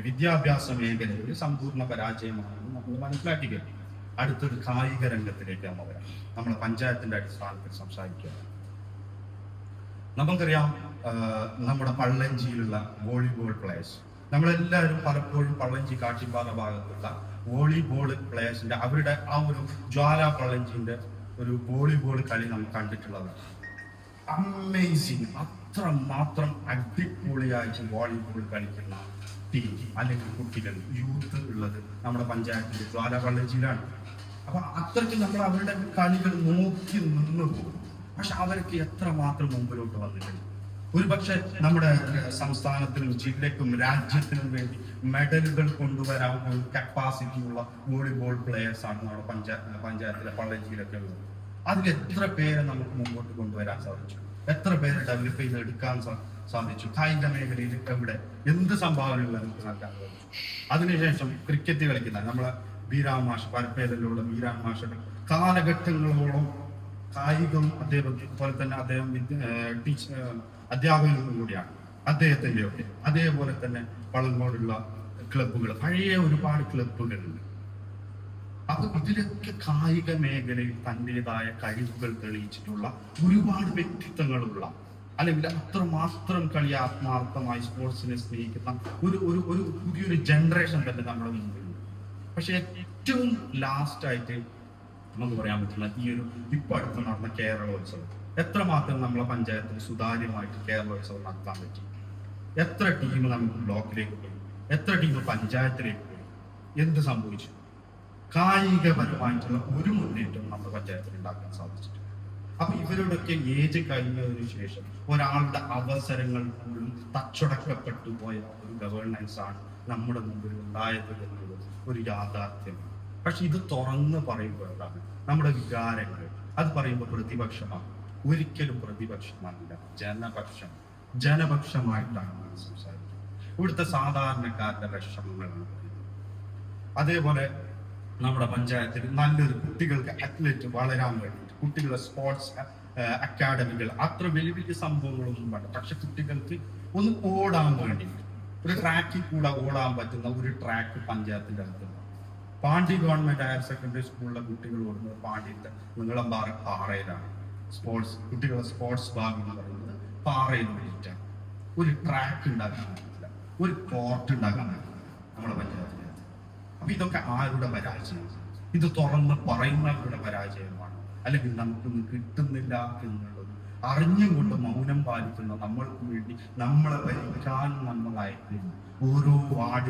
വിദ്യാഭ്യാസ മേഖലയിൽ ഒരു സമ്പൂർണ്ണ പരാജയമാണെന്ന് നമ്മൾ മനസ്സിലാക്കി കഴിഞ്ഞു. അടുത്തൊരു കായിക രംഗത്തിലേക്ക് നമ്മൾ വരാം. നമ്മൾ പഞ്ചായത്തിന്റെ അടിസ്ഥാനത്തിൽ സംസാരിക്കുക. നമുക്കറിയാം, നമ്മുടെ പള്ളഞ്ചിയിലുള്ള വോളിബോൾ പ്ലേയേഴ്സ്, നമ്മളെല്ലാവരും പലപ്പോഴും പള്ളഞ്ചി കാട്ടിപ്പാറ ഭാഗത്തുള്ള വോളിബോൾ പ്ലേയേഴ്സിന്റെ അവരുടെ ആ ഒരു ജ്വാല പള്ളഞ്ചിന്റെ ഒരു വോളിബോൾ കളി നമ്മൾ കണ്ടിട്ടുള്ളതാണ്. അമേസിങ്, അത്ര മാത്രം അടിപൊളിയായിട്ട് വോളിബോൾ കളിക്കുന്ന ടീം അല്ലെങ്കിൽ കുട്ടികൾ യൂത്ത് ഉള്ളത് നമ്മുടെ പഞ്ചായത്തിന്റെ ജ്വാല പള്ളഞ്ചിയിലാണ്. അപ്പൊ അത്രയ്ക്ക് നമ്മൾ അവരുടെ കളികൾ നോക്കി നിന്ന് പോകും. പക്ഷെ അവർക്ക് എത്രമാത്രം മുമ്പിലോട്ട് വന്നിട്ടുണ്ട്. ഒരുപക്ഷെ നമ്മുടെ സംസ്ഥാനത്തിനും ജില്ലയ്ക്കും രാജ്യത്തിനും വേണ്ടി മെഡലുകൾ കൊണ്ടുവരാൻ ഒരു കപ്പാസിറ്റി ഉള്ള വോളിബോൾ പ്ലേയേഴ്സ് ആണ് നമ്മുടെ പഞ്ചായത്തിലെ പള്ളഞ്ചിയിലൊക്കെ ഉള്ളത്. അതിൽ എത്ര പേരെ നമുക്ക് മുമ്പോട്ട് കൊണ്ടുവരാൻ സാധിച്ചു, എത്ര പേരെ ഡെവലപ്പ് ചെയ്തെടുക്കാൻ സാധിച്ചു. കായിക മേഖലയിൽ എവിടെ എന്ത് സംഭാവനകൾ നമുക്ക് നൽകാൻ സാധിച്ചു. അതിനുശേഷം ക്രിക്കറ്റ് കളിക്കുന്ന നമ്മളെ ബീരാൻ മാഷ്, പരപ്പേലിലുള്ള ബീരാൻ മാഷയുടെ കാലഘട്ടങ്ങളോളം കായികം അതേപോലെ തന്നെ അദ്ദേഹം അധ്യാപകനും കൂടിയാണ് അദ്ദേഹത്തിന്റെ ഒക്കെ. അതേപോലെ തന്നെ വളർന്നോടുള്ള ക്ലബ്ബുകൾ, പഴയ ഒരുപാട് ക്ലബ്ബുകളുണ്ട്. അപ്പൊ ഇതിലൊക്കെ കായിക മേഖലയിൽ തൻ്റെതായ കഴിവുകൾ തെളിയിച്ചിട്ടുള്ള ഒരുപാട് വ്യക്തിത്വങ്ങളുള്ള, അല്ലെങ്കിൽ അത്രമാത്രം കളി ആത്മാർത്ഥമായി സ്പോർട്സിനെ സ്നേഹിക്കുന്ന ഒരു ഒരു ഒരു പുതിയൊരു ജനറേഷൻ തന്നെ നമ്മുടെ മുമ്പിലുണ്ട്. പക്ഷെ ഏറ്റവും ലാസ്റ്റ് ആയിട്ട് നമുക്ക് പറയാൻ പറ്റുന്ന ഈ ഒരു ഇപ്പൊ അടുത്ത് നടന്ന കേരളോത്സവം, എത്രമാത്രം നമ്മളെ പഞ്ചായത്തിൽ സുതാര്യമായിട്ട് കേരളോത്സവം നടത്താൻ പറ്റി. എത്ര ടീം നമുക്ക് ബ്ലോക്കിലേക്ക് പോയി, എത്ര ടീം പഞ്ചായത്തിലേക്ക് പോയി, എന്ത് സംഭവിച്ചു? കായികപരമായിട്ടുള്ള ഒരു മുന്നേറ്റം നമ്മുടെ പഞ്ചായത്തിൽ ഉണ്ടാക്കാൻ സാധിച്ചിട്ടുണ്ട്. അപ്പൊ ഇവരുടെയൊക്കെ ഏജ് കഴിഞ്ഞതിനു ശേഷം ഒരാളുടെ അവസരങ്ങൾ പോലും തച്ചുടക്കപ്പെട്ടു പോയ ഒരു ഗവേണൻസ് ആണ് നമ്മുടെ മുമ്പിൽ ഉണ്ടായത് എന്നുള്ളത് ഒരു യാഥാർത്ഥ്യമാണ്. പക്ഷെ ഇത് തുറന്ന് പറയുമ്പോഴാണ് നമ്മുടെ വികാരങ്ങൾ, അത് പറയുമ്പോൾ പ്രതിപക്ഷമാണ്. ഒരിക്കലും പ്രതിപക്ഷമല്ല, ജനപക്ഷമായിട്ടാണ് നമ്മൾ സംസാരിക്കുന്നത്. ഇവിടുത്തെ സാധാരണക്കാരുടെ വിഷമങ്ങളാണ് പറയുന്നത്. അതേപോലെ നമ്മുടെ പഞ്ചായത്തിൽ നല്ലൊരു കുട്ടികൾക്ക് അത്ലറ്റ് വളരാൻ വേണ്ടിയിട്ട് കുട്ടികളുടെ സ്പോർട്സ് അക്കാഡമികൾ, അത്ര വലിയ വലിയ സംഭവങ്ങളൊന്നും വേണ്ട. പക്ഷെ കുട്ടികൾക്ക് ഒന്ന് ഓടാൻ വേണ്ടിയിട്ട് ഒരു ട്രാക്കിൽ കൂടെ ഓടാൻ പറ്റുന്ന ഒരു ട്രാക്ക് പഞ്ചായത്തിന്റെ അകത്തുണ്ട്. പാണ്ടി ഗവൺമെന്റ് ഹയർ സെക്കൻഡറി സ്കൂളിലെ കുട്ടികൾ ഓടുന്നത് പാണ്ടിയിലെ നീളംപാറ പാറയിലാണ്. കുട്ടികളുടെ സ്പോർട്സ് ഭാഗം എന്ന് പറയുന്നത് പാറയിൽ വേണ്ടിയിട്ടാണ്. ഒരു ട്രാക്ക് ഉണ്ടാക്കാൻ പറ്റില്ല, ഒരു കോർട്ട് ഉണ്ടാക്കാൻ പറ്റില്ല നമ്മുടെ പഞ്ചായത്തിൽ. അപ്പൊ ഇതൊക്കെ ആരുടെ പരാജയമാണ്? ഇത് തുറന്ന് പറയുന്നവരുടെ പരാജയമാണ്. അല്ലെങ്കിൽ നമുക്കൊന്നും കിട്ടുന്നില്ല എന്നുള്ളത് അറിഞ്ഞും കൊണ്ട് മൗനം പാലിക്കുന്ന നമ്മൾക്ക് വേണ്ടി നമ്മളെ ഭരിക്കാൻ നമ്മൾ അയക്കുന്നു ഓരോ വാർഡ്